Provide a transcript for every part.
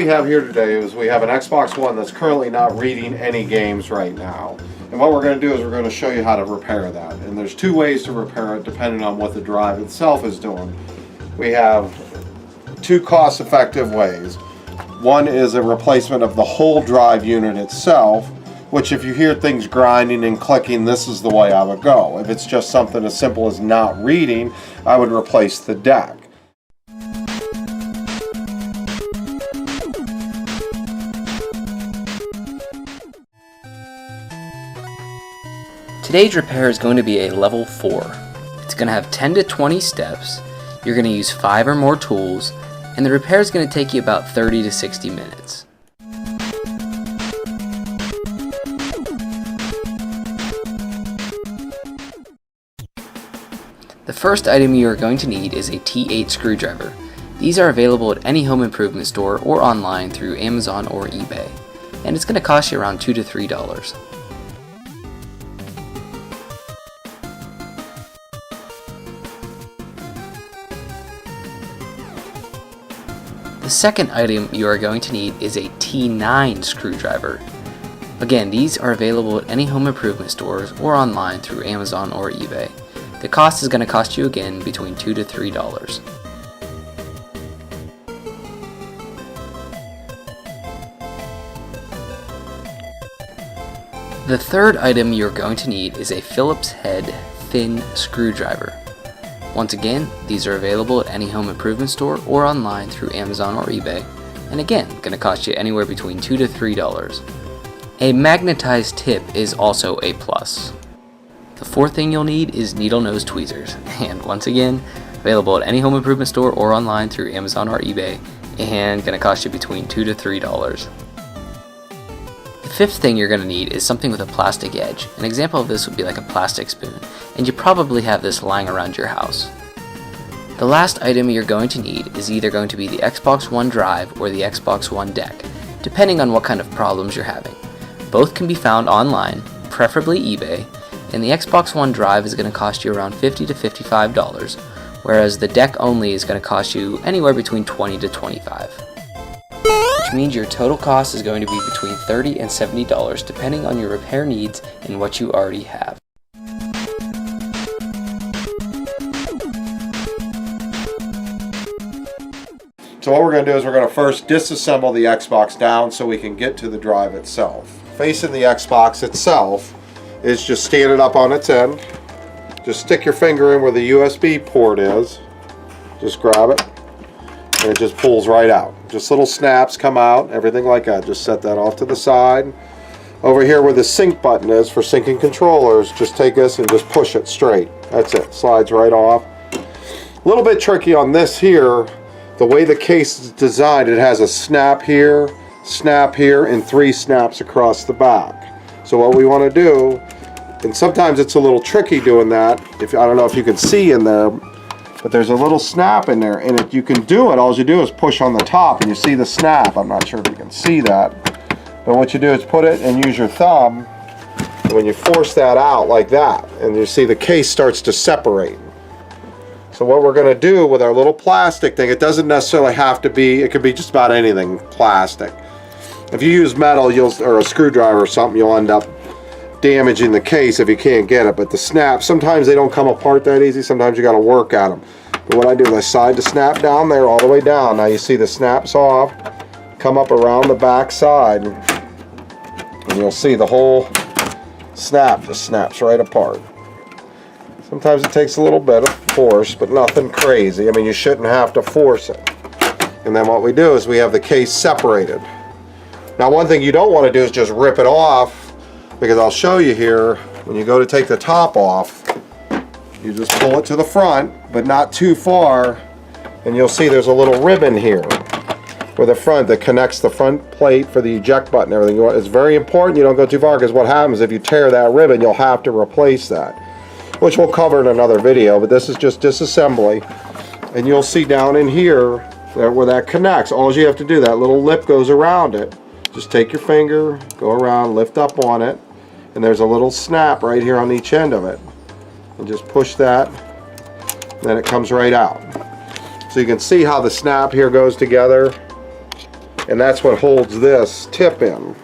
we have here today is we have an Xbox One that's currently not reading any games right now. And what we're going to do is we're going to show you how to repair that. And there's two ways to repair it depending on what the drive itself is doing. We have two cost-effective ways. One is a replacement of the whole drive unit itself, which if you hear things grinding and clicking, this is the way I would go. If it's just something as simple as not reading, I would replace the deck. Today's repair is going to be a level 4. It's going to have 10 to 20 steps, you're going to use 5 or more tools, and the repair is going to take you about 30 to 60 minutes. The first item you are going to need is a T8 screwdriver. These are available at any home improvement store or online through Amazon or eBay, and it's going to cost you around $2 to $3. The second item you are going to need is a T9 screwdriver. Again, these are available at any home improvement stores or online through Amazon or eBay. The cost is going to cost you again between $2 to $3. The third item you're going to need is a Phillips Head thin screwdriver. Once again, these are available at any home improvement store or online through Amazon or eBay, and again, going to cost you anywhere between $2 to $3. A magnetized tip is also a plus. The fourth thing you'll need is needle nose tweezers, and once again, available at any home improvement store or online through Amazon or eBay, and going to cost you between $2 to $3. The fifth thing you're going to need is something with a plastic edge. An example of this would be like a plastic spoon, and you probably have this lying around your house. The last item you're going to need is either going to be the Xbox One drive or the Xbox One deck, depending on what kind of problems you're having. Both can be found online, preferably eBay, and the Xbox One drive is going to cost you around $50 to $55, whereas the deck only is going to cost you anywhere between $20 to $25. Which means your total cost is going to be between $30 and $70 depending on your repair needs and what you already have. So what we're going to do is we're going to first disassemble the Xbox down so we can get to the drive itself. Facing the Xbox itself is just stand it up on its end. Just stick your finger in where the USB port is. Just grab it. And it just pulls right out. Just little snaps come out, everything like that. Just set that off to the side. Over here where the sync button is for syncing controllers, just take this and just push it straight. That's it, slides right off. A little bit tricky on this here. The way the case is designed, it has a snap here, and 3 snaps across the back. So what we want to do, and sometimes it's a little tricky doing that, I don't know if you can see in there, but there's a little snap in there, and if you can do it, all you do is push on the top and you see the snap. I'm not sure if you can see that, but what you do is put it and use your thumb, and when you force that out like that, and you see the case starts to separate. So what we're going to do with our little plastic thing, it doesn't necessarily have to be, it could be just about anything plastic. If you use metal or a screwdriver or something, you'll end up damaging the case if you can't get it. But the snaps, sometimes they don't come apart that easy. Sometimes you got to work at them. But what I do is I slide the snap down there all the way down. Now you see the snaps off, come up around the back side, and you'll see the whole snap just snaps right apart. Sometimes it takes a little bit of force, but nothing crazy. I mean, you shouldn't have to force it. And then what we do is we have the case separated. Now one thing you don't want to do is just rip it off, because I'll show you here, when you go to take the top off, you just pull it to the front, but not too far, and you'll see there's a little ribbon here for the front that connects the front plate for the eject button and everything. It's very important you don't go too far, because what happens if you tear that ribbon, you'll have to replace that, which we'll cover in another video, but this is just disassembly. And you'll see down in here where that connects, all you have to do, that little lip goes around it. Just take your finger, go around, lift up on it, and there's a little snap right here on each end of it. And just push that, and then it comes right out. So you can see how the snap here goes together. and that's what holds this tip in.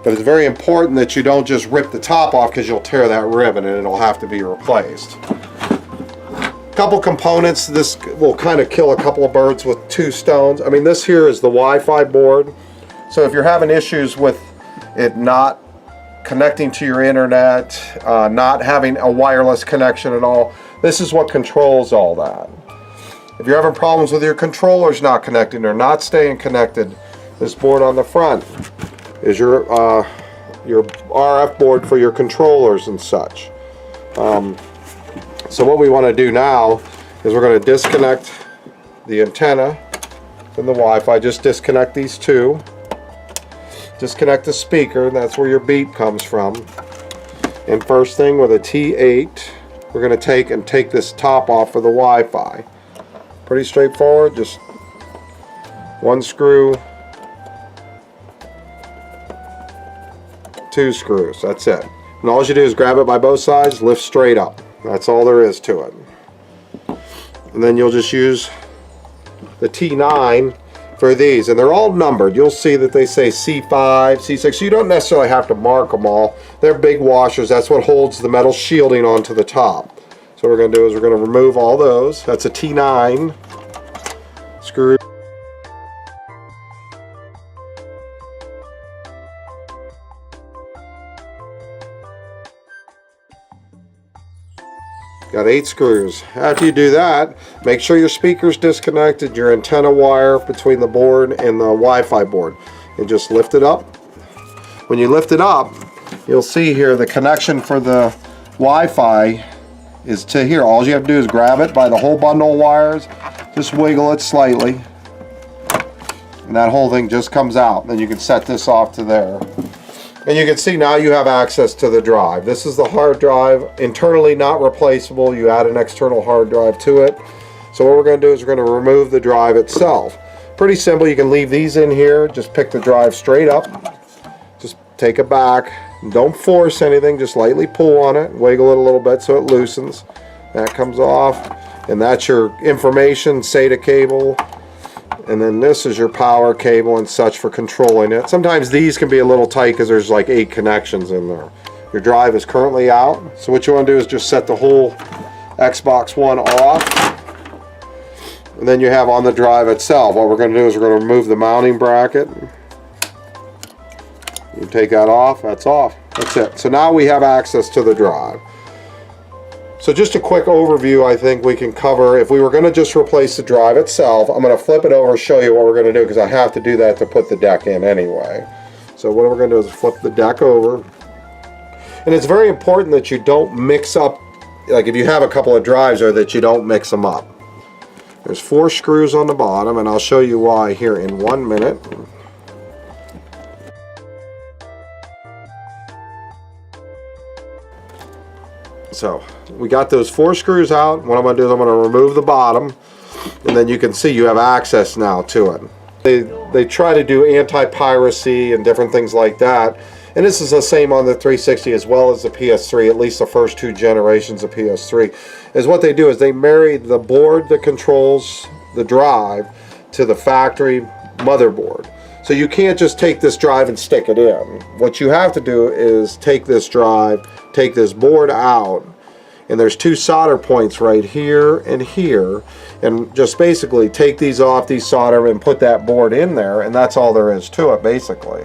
But it's very important that you don't just rip the top off, because you'll tear that ribbon and it'll have to be replaced. Couple components. This will kind of kill a couple of birds with two stones. I mean, this here is the Wi-Fi board. So if you're having issues with it not connecting to your internet, not having a wireless connection at all, this is what controls all that. If you're having problems with your controllers not connecting or not staying connected, this board on the front is your RF board for your controllers and such. So what we want to do now is we're going to disconnect the antenna from the Wi-Fi. Just disconnect these two. Disconnect the speaker, and that's where your beep comes from. And first thing, with a T8, we're going to take this top off for the Wi-Fi. Pretty straightforward. Just one screw, two screws. That's it. And all you do is grab it by both sides, lift straight up. That's all there is to it. And then you'll just use the T9 for these, and they're all numbered. You'll see that they say C5, C6. So you don't necessarily have to mark them all. They're big washers. That's what holds the metal shielding onto the top. So what we're going to do is we're going to remove all those. That's a T9 screw. Got 8 screws. After you do that, make sure your speaker's disconnected, your antenna wire between the board and the Wi-Fi board, and just lift it up. When you lift it up, you'll see here the connection for the Wi-Fi is to here. All you have to do is grab it by the whole bundle of wires, just wiggle it slightly, and that whole thing just comes out. Then you can set this off to there. And you can see now you have access to the drive. This is the hard drive, internally not replaceable. You add an external hard drive to it. So what we're going to do is we're going to remove the drive itself. Pretty simple. You can leave these in here. Just pick the drive straight up. Just take it back. Don't force anything. Just lightly pull on it. Wiggle it a little bit so it loosens. That comes off. And that's your information SATA cable. And then this is your power cable and such for controlling it. Sometimes these can be a little tight because there's like 8 connections in there. Your drive is currently out. So what you want to do is just set the whole Xbox One off. And then you have on the drive itself, what we're going to do is we're going to remove the mounting bracket. You take that off, that's off. That's it. So now we have access to the drive. So just a quick overview I think we can cover. If we were going to just replace the drive itself, I'm going to flip it over and show you what we're going to do, because I have to do that to put the deck in anyway. So what we're going to do is flip the deck over. And it's very important that you don't mix up, like if you have a couple of drives there, that you don't mix them up. There's 4 screws on the bottom, and I'll show you why here in 1 minute. So we got those 4 screws out. What I'm going to do is I'm going to remove the bottom, and then you can see you have access now to it. They try to do anti-piracy and different things like that, and this is the same on the 360 as well as the PS3, at least the first 2 generations of PS3. Is what they do is they marry the board that controls the drive to the factory motherboard. So you can't just take this drive and stick it in. What you have to do is take this drive, take this board out, and there's 2 solder points right here, and just basically take these off, these solder, and put that board in there, and that's all there is to it basically.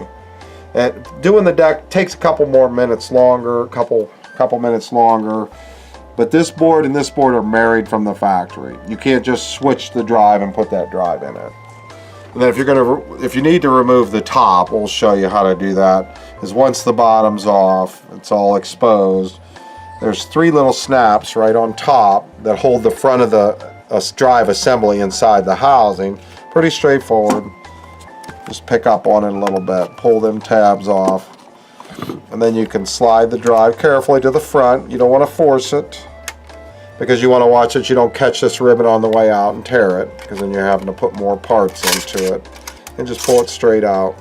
And doing the deck takes a couple more minutes longer, couple minutes longer, but this board and this board are married from the factory. You can't just switch the drive and put that drive in it. And then if you need to remove the top, we'll show you how to do that. Is once the bottom's off, it's all exposed. There's 3 little snaps right on top that hold the front of the drive assembly inside the housing. Pretty straightforward. Just pick up on it a little bit, pull them tabs off, and then you can slide the drive carefully to the front. You don't want to force it, because you want to watch that you don't catch this ribbon on the way out and tear it, because then you're having to put more parts into it. And just pull it straight out.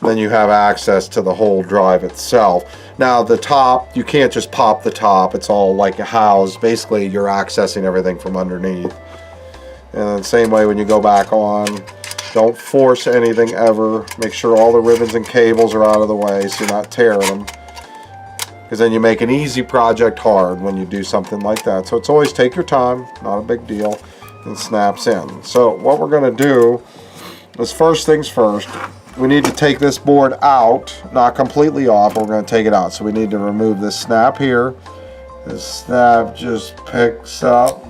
Then you have access to the whole drive itself. Now the top, you can't just pop the top. It's all like housed. Basically you're accessing everything from underneath. And then same way when you go back on, don't force anything ever. Make sure all the ribbons and cables are out of the way so you're not tearing them. Because then you make an easy project hard when you do something like that. So it's always take your time, not a big deal, and snaps in. So what we're going to do is, first things first, we need to take this board out, not completely off, but we're going to take it out. So we need to remove this snap here. This snap just picks up.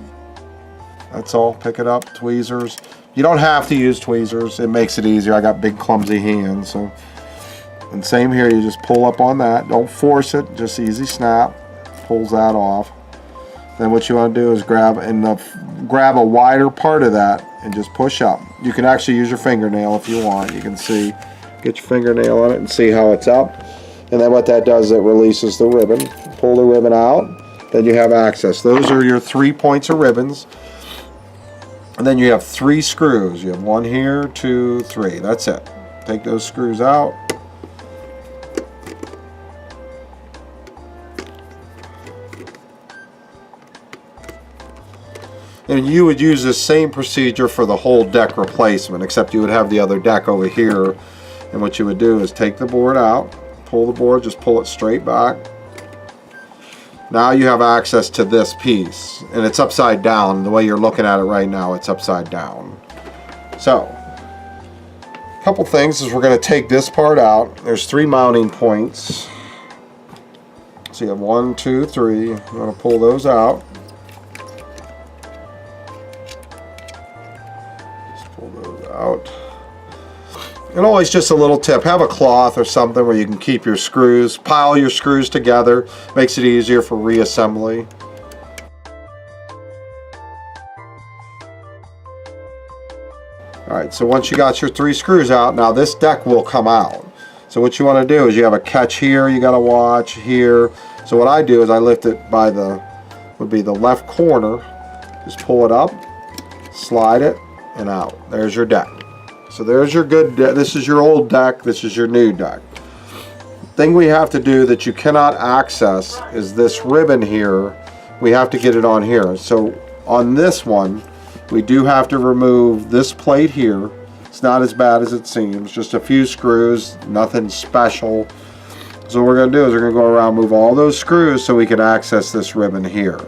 That's all, pick it up, tweezers. You don't have to use tweezers, it makes it easier. I got big clumsy hands, so. And same here, you just pull up on that. Don't force it, just easy snap. Pulls that off. Then what you want to do is grab a wider part of that and just push up. You can actually use your fingernail if you want. You can see, get your fingernail on it and see how it's up. And then what that does is it releases the ribbon. Pull the ribbon out, then you have access. Those are your 3 points of ribbons. And then you have 3 screws. You have 1 here, 2, 3. That's it. Take those screws out. And you would use the same procedure for the whole deck replacement, except you would have the other deck over here. And what you would do is take the board out, pull the board, just pull it straight back. Now you have access to this piece, and it's upside down. The way you're looking at it right now, it's upside down. So, a couple things is we're going to take this part out. There's 3 mounting points. So you have 1, 2, 3. I'm going to pull those out. Just pull those out. And always just a little tip, have a cloth or something where you can keep your screws, pile your screws together, makes it easier for reassembly. Alright, so once you got your 3 screws out, now this deck will come out. So what you want to do is you have a catch here, you got to watch here. So what I do is I lift it by would be the left corner, just pull it up, slide it, and out. There's your deck. So there's your good deck. This is your old deck, this is your new deck. Thing we have to do that you cannot access is this ribbon here. We have to get it on here. So on this one, we do have to remove this plate here. It's not as bad as it seems, just a few screws, nothing special. So what we're going to do is we're going to go around, move all those screws so we can access this ribbon here.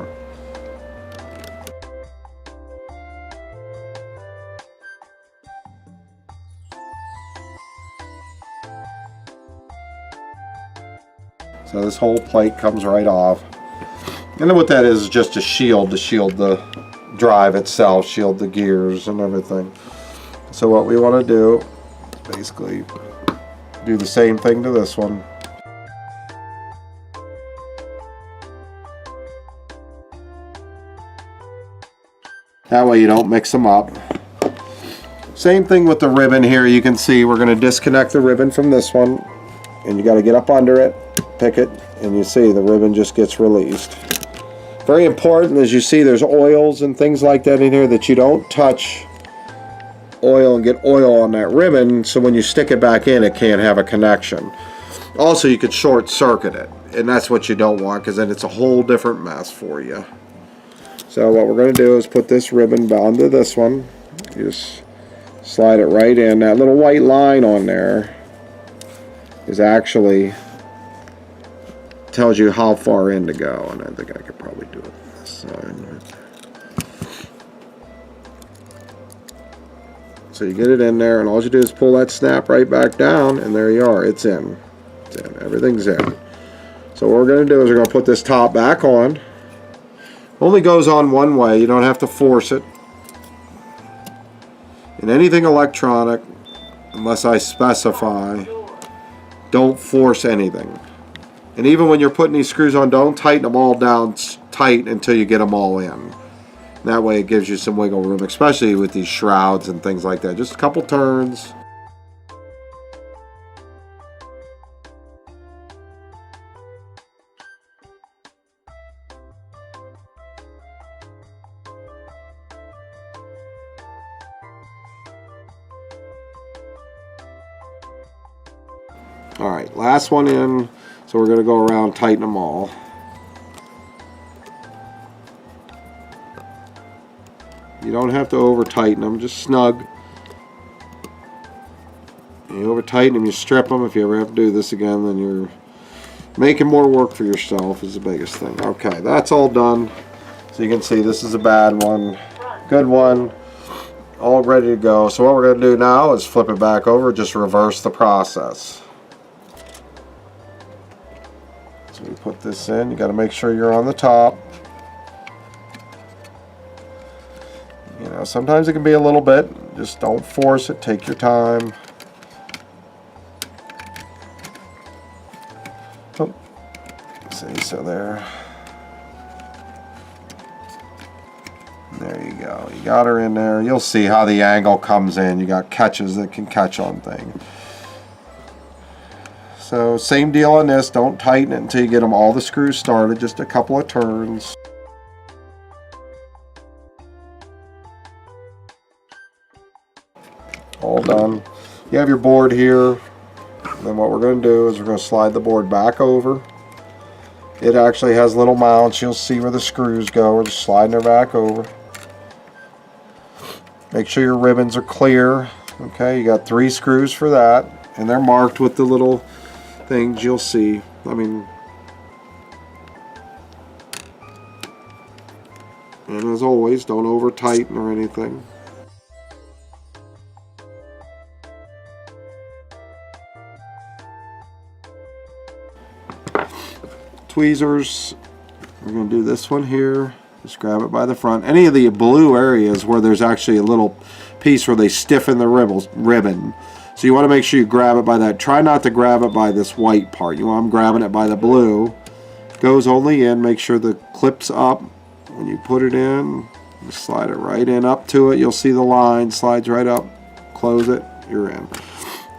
So this whole plate comes right off. And then what that is just a shield to shield the drive itself, shield the gears and everything. So what we want to do is basically do the same thing to this one. That way you don't mix them up. Same thing with the ribbon here. You can see we're going to disconnect the ribbon from this one. And you got to get up under it, pick it, and you see the ribbon just gets released. Very important, as you see there's oils and things like that in here, that you don't touch oil and get oil on that ribbon, so when you stick it back in it can't have a connection. Also you could short circuit it, and that's what you don't want, because then it's a whole different mess for you. So what we're going to do is put this ribbon onto this one. You just slide it right in. That little white line on there is actually tells you how far in to go, and I think I could probably do it on this side. So you get it in there, and all you do is pull that snap right back down, and there you are. It's in. It's in. Everything's in. So what we're going to do is we're going to put this top back on. Only goes on one way. You don't have to force it. And anything electronic, unless I specify, don't force anything. And even when you're putting these screws on, don't tighten them all down tight until you get them all in. That way it gives you some wiggle room, especially with these shrouds and things like that. Just a couple turns. Alright, last one in. So we're going to go around, tighten them all. You don't have to over tighten them, just snug. You over tighten them, you strip them. If you ever have to do this again, then you're making more work for yourself is the biggest thing. Okay, that's all done. So you can see this is a bad one, good one, all ready to go. So what we're going to do now is flip it back over, just reverse the process. So we put this in, you got to make sure you're on the top. You know, sometimes it can be a little bit, just don't force it, take your time. Oh, see, so there. There you go. You got her in there. You'll see how the angle comes in. You got catches that can catch on things. So same deal on this. Don't tighten it until you get them all the screws started. Just a couple of turns. All done. You have your board here. And then what we're going to do is we're going to slide the board back over. It actually has little mounts. You'll see where the screws go. We're just sliding her back over. Make sure your ribbons are clear. Okay, you got 3 screws for that, and they're marked with the little things you'll see. I mean, and as always, don't over tighten or anything. Tweezers, we're going to do this one here. Just grab it by the front. Any of the blue areas where there's actually a little piece where they stiffen the ribbon. So you want to make sure you grab it by that. Try not to grab it by this white part. You want them grabbing it by the blue. Goes only in. Make sure the clip's up. When you put it in, you slide it right in up to it. You'll see the line slides right up. Close it. You're in.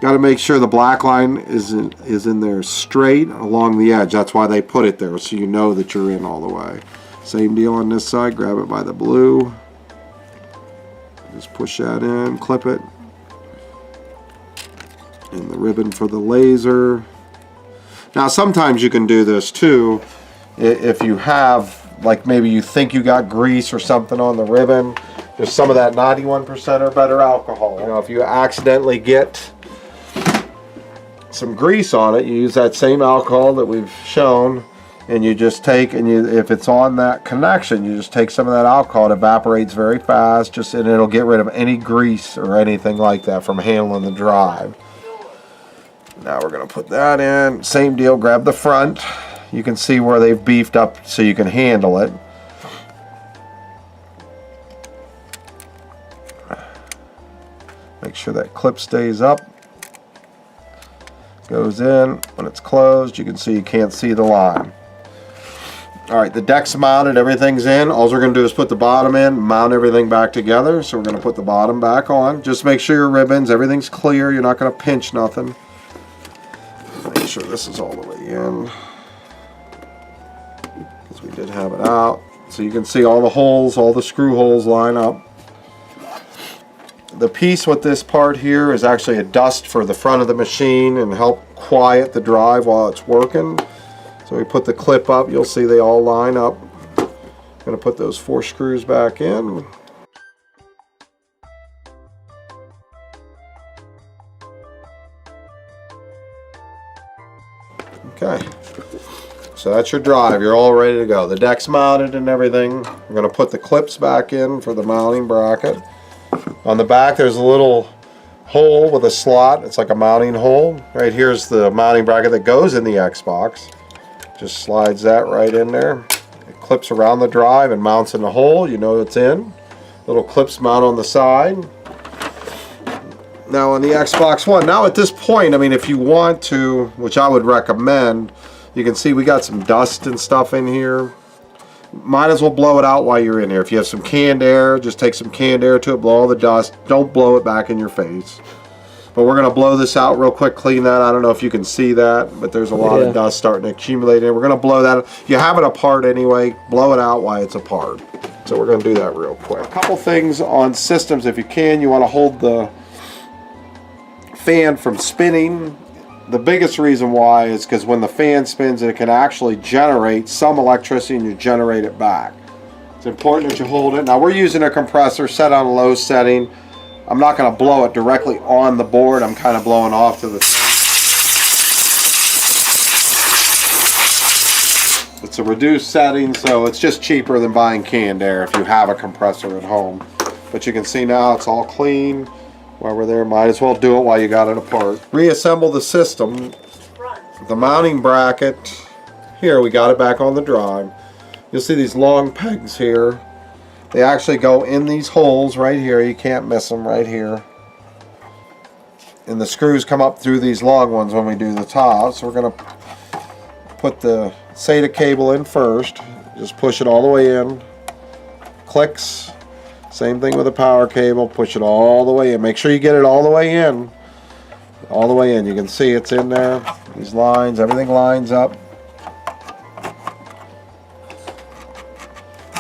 Got to make sure the black line is in there straight along the edge. That's why they put it there, so you know that you're in all the way. Same deal on this side. Grab it by the blue. Just push that in, clip it. And the ribbon for the laser. Now sometimes you can do this too if you have, like maybe you think you got grease or something on the ribbon. There's some of that 91% or better alcohol. You know, if you accidentally get some grease on it, you use that same alcohol that we've shown, and you just take, and if it's on that connection, you just take some of that alcohol. It evaporates very fast, and it'll get rid of any grease or anything like that from handling the drive. Now we're going to put that in. Same deal, grab the front. You can see where they've beefed up so you can handle it. Make sure that clip stays up. Goes in. When it's closed, you can see you can't see the line. Alright, the deck's mounted, everything's in. All we're going to do is put the bottom in, mount everything back together. So we're going to put the bottom back on. Just make sure your ribbons, everything's clear. You're not going to pinch nothing. Make sure this is all the way in, because we did have it out. So you can see all the holes, all the screw holes line up. The piece with this part here is actually a dust for the front of the machine and help quiet the drive while it's working. So we put the clip up, you'll see they all line up. I'm going to put those 4 screws back in. Okay, so that's your drive. You're all ready to go. The deck's mounted and everything. We're going to put the clips back in for the mounting bracket. On the back there's a little hole with a slot. It's like a mounting hole. Right here's the mounting bracket that goes in the Xbox. Just slides that right in there. It clips around the drive and mounts in the hole. You know it's in. Little clips mount on the side. Now on the Xbox One, now at this point, I mean, if you want to, which I would recommend, you can see we got some dust and stuff in here. Might as well blow it out while you're in here. If you have some canned air, just take some canned air to it, blow all the dust. Don't blow it back in your face. But we're going to blow this out real quick, clean that. I don't know if you can see that, but there's a lot of dust starting to accumulate in. We're going to blow that. You have it apart anyway. Blow it out while it's apart. So we're going to do that real quick. A couple things on systems, if you can, you want to hold the fan from spinning. The biggest reason why is because when the fan spins, it can actually generate some electricity and you generate it back. It's important that you hold it. Now we're using a compressor set on a low setting. I'm not going to blow it directly on the board. I'm kind of blowing off to the... It's a reduced setting, so it's just cheaper than buying canned air if you have a compressor at home. But you can see now it's all clean. While we're there, might as well do it while you got it apart. Reassemble the system. The mounting bracket. Here, we got it back on the drive. You'll see these long pegs here. They actually go in these holes right here. You can't miss them right here. And the screws come up through these long ones when we do the top. So we're going to put the SATA cable in first. Just push it all the way in. Clicks. Same thing with the power cable. Push it all the way in. Make sure you get it all the way in. All the way in. You can see it's in there. These lines, everything lines up.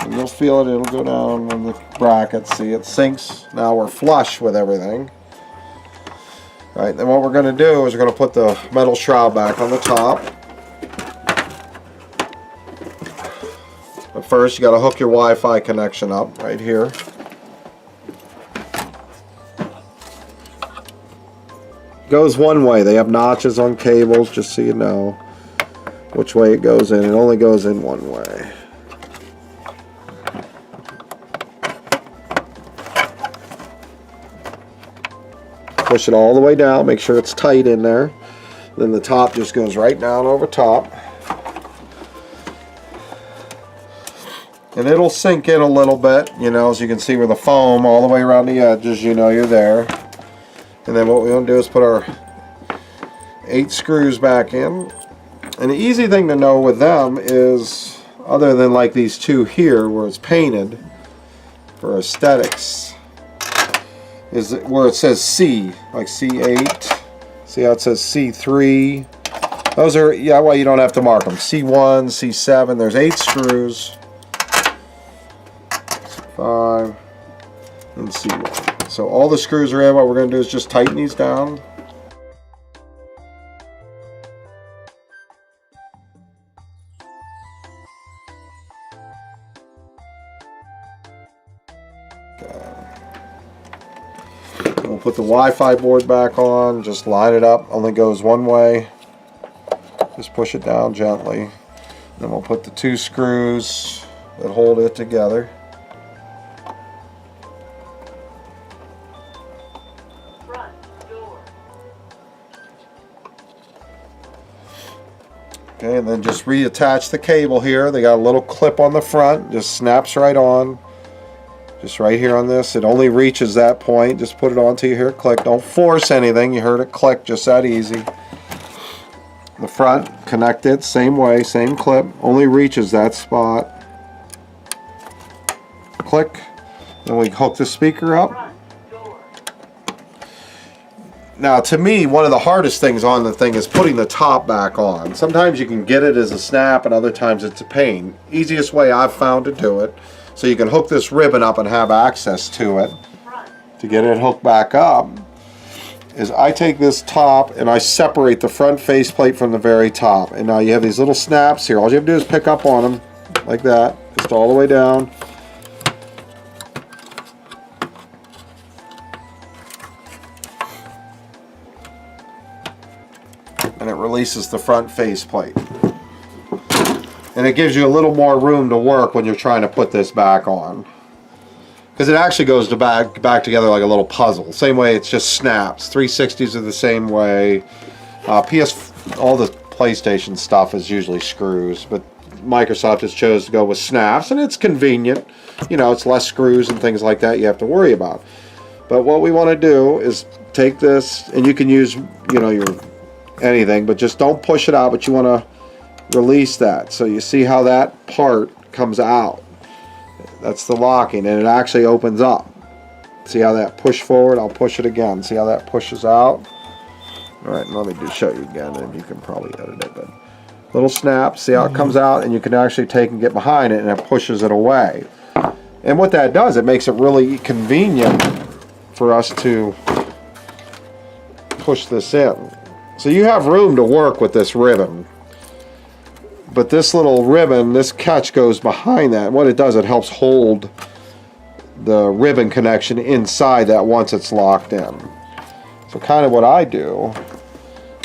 And you'll feel it. It'll go down when the bracket. See, it sinks. Now we're flush with everything. All right, then what we're going to do is we're going to put the metal shroud back on the top. But first, you got to hook your Wi-Fi connection up right here. Goes one way. They have notches on cables, just so you know which way it goes in. It only goes in one way. Push it all the way down. Make sure it's tight in there. Then the top just goes right down over top. And it'll sink in a little bit, you know, as you can see with the foam all the way around the edges, you know you're there. And then what we want to do is put our 8 screws back in. And the easy thing to know with them is, other than like these two here where it's painted for aesthetics, is where it says C, like C8. See how it says C3? Those are, yeah, well, you don't have to mark them. C1, C7, there's 8 screws. 5 and C1. So all the screws are in. What we're going to do is just tighten these down. We'll put the Wi-Fi board back on. Just line it up. Only goes one way. Just push it down gently. Then we'll put the 2 screws that hold it together. Okay, and then just reattach the cable here. They got a little clip on the front, just snaps right on. Just right here on this. It only reaches that point. Just put it on till you hear it click. Don't force anything. You heard it click, just that easy. The front, connect it, same way, same clip. Only reaches that spot. Click. Then we hook the speaker up. Now, to me, one of the hardest things on the thing is putting the top back on. Sometimes you can get it as a snap, and other times it's a pain. Easiest way I've found to do it, so you can hook this ribbon up and have access to it, to get it hooked back up, is I take this top and I separate the front faceplate from the very top. And now you have these little snaps here. All you have to do is pick up on them, like that, just all the way down. And it releases the front faceplate. And it gives you a little more room to work when you're trying to put this back on. Because it actually goes to back together like a little puzzle. Same way, it's just snaps. 360s are the same way. All the PlayStation stuff is usually screws, but Microsoft has chose to go with snaps, and it's convenient. You know, it's less screws and things like that you have to worry about. But what we want to do is take this, and you can use, you know, your anything, but just don't push it out, but you want to release that. So you see how that part comes out. That's the locking, and it actually opens up. See how that push forward? I'll push it again. See how that pushes out? Alright, let me just show you again, and you can probably edit it. But little snap, see how it comes out, and you can actually take and get behind it, and it pushes it away. And what that does, it makes it really convenient for us to push this in. So you have room to work with this ribbon. But this little ribbon, this catch goes behind that. What it does, it helps hold the ribbon connection inside that once it's locked in. So kind of what I do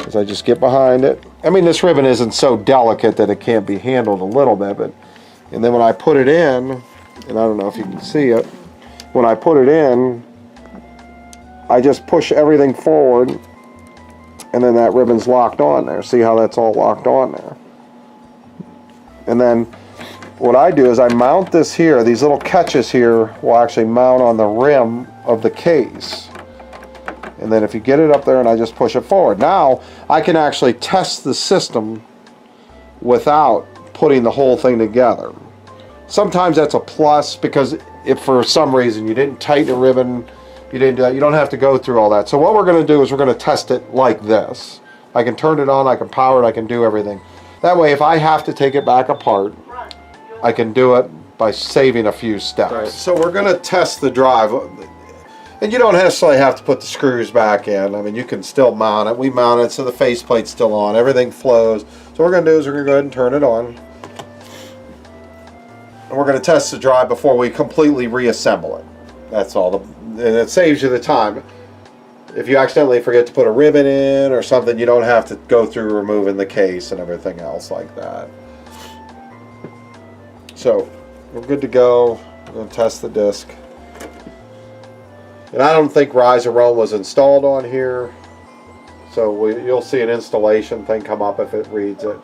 is I just get behind it. I mean, this ribbon isn't so delicate that it can't be handled a little bit, but and then when I put it in, and I don't know if you can see it, when I put it in, I just push everything forward, and then that ribbon's locked on there. See how that's all locked on there? And then what I do is I mount this here. These little catches here will actually mount on the rim of the case. And then if you get it up there and I just push it forward. Now I can actually test the system without putting the whole thing together. Sometimes that's a plus, because if for some reason you didn't tighten a ribbon, you didn't do that, you don't have to go through all that. So what we're going to do is we're going to test it like this. I can turn it on, I can power it, I can do everything. That way if I have to take it back apart, I can do it by saving a few steps. Right. So we're going to test the drive. And you don't necessarily have to put the screws back in. I mean, you can still mount it. We mount it so the faceplate's still on. Everything flows. So what we're going to do is we're going to go ahead and turn it on. And we're going to test the drive before we completely reassemble it. That's all. And it saves you the time. If you accidentally forget to put a ribbon in or something, you don't have to go through removing the case and everything else like that. So we're good to go. We're going to test the disc. And I don't think Reassemble was installed on here. So you'll see an installation thing come up if it reads it.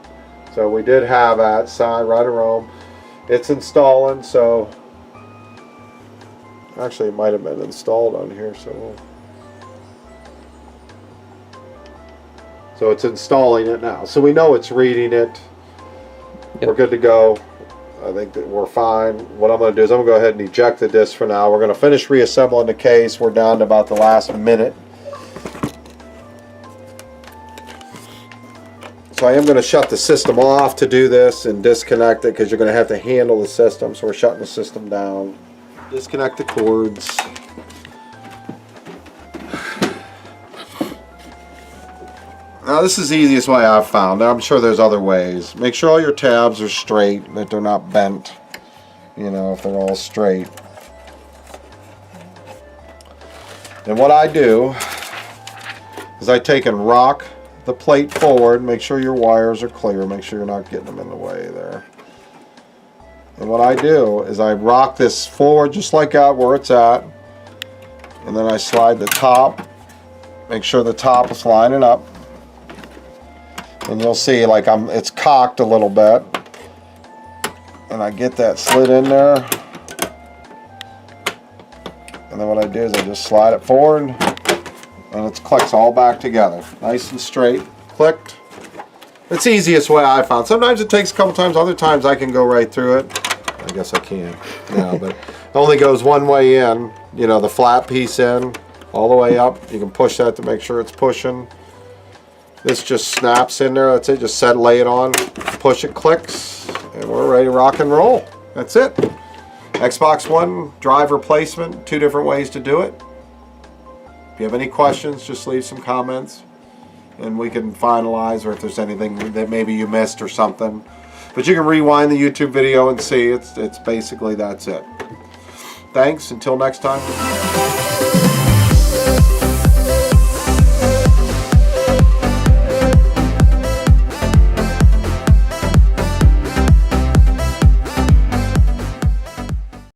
So we did have that side Reassemble. It's installing, so actually it might have been installed on here, so it's installing it now. So we know it's reading it. Yep. We're good to go. I think that we're fine. What I'm going to do is I'm going to go ahead and eject the disc for now. We're going to finish reassembling the case. We're down to about the last minute. So I am going to shut the system off to do this and disconnect it, because you're going to have to handle the system. So we're shutting the system down. Disconnect the cords. Now this is the easiest way I've found. I'm sure there's other ways. Make sure all your tabs are straight, that they're not bent. You know, if they're all straight. And what I do is I take and rock the plate forward. Make sure your wires are clear. Make sure you're not getting them in the way there. And what I do is I rock this forward just like out where it's at. And then I slide the top. Make sure the top is lining up. And you'll see like it's cocked a little bit. And I get that slid in there. And then what I do is I just slide it forward. And it clicks all back together. Nice and straight. Clicked. It's the easiest way I found. Sometimes it takes a couple times. Other times I can go right through it. I guess I can. Yeah, but it only goes one way in. You know, the flat piece in. All the way up. You can push that to make sure it's pushing. This just snaps in there. That's it. Just lay it on. Push it, clicks. And we're ready to rock and roll. That's it. Xbox One drive replacement. 2 different ways to do it. If you have any questions, just leave some comments. And we can finalize, or if there's anything that maybe you missed or something. But you can rewind the YouTube video and see. It's basically that's it. Thanks. Until next time.